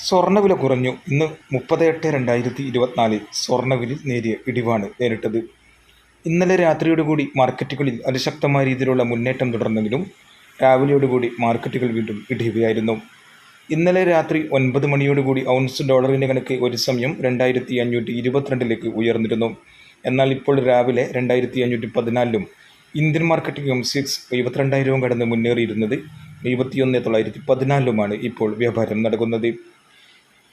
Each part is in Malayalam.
സ്വർണ്ണവില കുറഞ്ഞു. ഇന്ന് 30/8/2024 സ്വർണ്ണവിലയിൽ നേരിയ ഇടിവാണ് നേരിട്ടത്. ഇന്നലെ രാത്രിയോടുകൂടി മാർക്കറ്റുകളിൽ അതിശക്തമായ രീതിയിലുള്ള മുന്നേറ്റം തുടർന്നെങ്കിലും രാവിലെയോടുകൂടി മാർക്കറ്റുകൾ വീണ്ടും ഇടിയുകയായിരുന്നു. ഇന്നലെ രാത്രി 9 മണിയോടുകൂടി ഔൺസ് ഡോളറിൻ്റെ കണക്ക് ഒരു സമയം 2522 ഉയർന്നിരുന്നു. എന്നാൽ ഇപ്പോൾ രാവിലെ 2514 ഇന്ത്യൻ മാർക്കറ്റ് സെൻസെക്സ് 72,000 കടന്ന് മുന്നേറിയിരുന്നത് 71,914 ഇപ്പോൾ വ്യാപാരം നടക്കുന്നത്.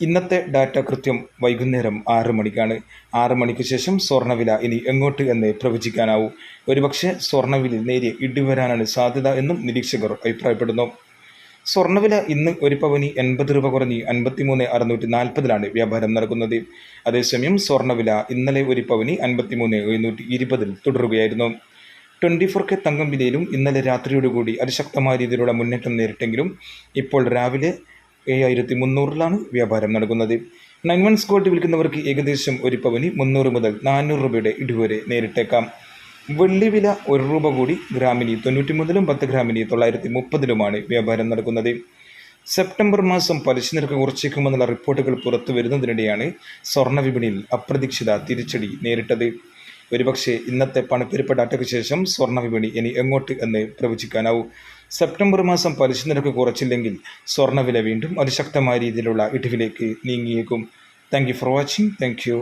ഇന്നത്തെ ഡാറ്റ കൃത്യം വൈകുന്നേരം 6 മണിക്കാണ്. 6 മണിക്ക് ശേഷം സ്വർണ്ണവില ഇനി എങ്ങോട്ട് എന്ന് പ്രവചിക്കാനാവൂ. ഒരുപക്ഷെ സ്വർണ്ണവിലയിൽ നേരിയ ഇടിവരാനാണ് സാധ്യത എന്നും നിരീക്ഷകർ അഭിപ്രായപ്പെടുന്നു. സ്വർണ്ണവില ഇന്ന് ഒരു പവന് 80 രൂപ കുറഞ്ഞ് 53,640 വ്യാപാരം നടക്കുന്നത്. അതേസമയം സ്വർണ്ണവില ഇന്നലെ ഒരു പവന് 53,720 തുടരുകയായിരുന്നു. 24K തങ്കം വിലയിലും ഇന്നലെ രാത്രിയോടുകൂടി അതിശക്തമായ രീതിയിലുള്ള മുന്നേറ്റം നേരിട്ടെങ്കിലും ഇപ്പോൾ രാവിലെ 7,300 വ്യാപാരം നടക്കുന്നത്. 9 വൺസ് ഗോൾഡ് വിൽക്കുന്നവർക്ക് ഏകദേശം ഒരു പവന് 300 മുതൽ 400 രൂപയുടെ ഇടിവരെ നേരിട്ടേക്കാം. വെള്ളി വില 1 രൂപ കൂടി ഗ്രാമിന് 93 10 ഗ്രാമിന് 930 വ്യാപാരം നടക്കുന്നത്. സെപ്റ്റംബർ മാസം പലിശ നിരക്ക് കുറച്ചേക്കുമെന്നുള്ള റിപ്പോർട്ടുകൾ പുറത്തു വരുന്നതിനിടെയാണ് സ്വർണ്ണ വിപണിയിൽ അപ്രതീക്ഷിത തിരിച്ചടി നേരിട്ടത്. ഒരുപക്ഷെ ഇന്നത്തെ പണപ്പെരുപ്പ ഡാറ്റയ്ക്ക് ശേഷം സ്വർണ്ണ വിപണി ഇനി എങ്ങോട്ട് എന്ന് പ്രവചിക്കാനാവൂ. സെപ്റ്റംബർ മാസം പലിശ നിരക്ക് കുറച്ചില്ലെങ്കിൽ സ്വർണ്ണവില വീണ്ടും അതിശക്തമായ രീതിയിലുള്ള ഇടിവിലേക്ക് നീങ്ങിയേക്കും. Thank you for watching. Thank U.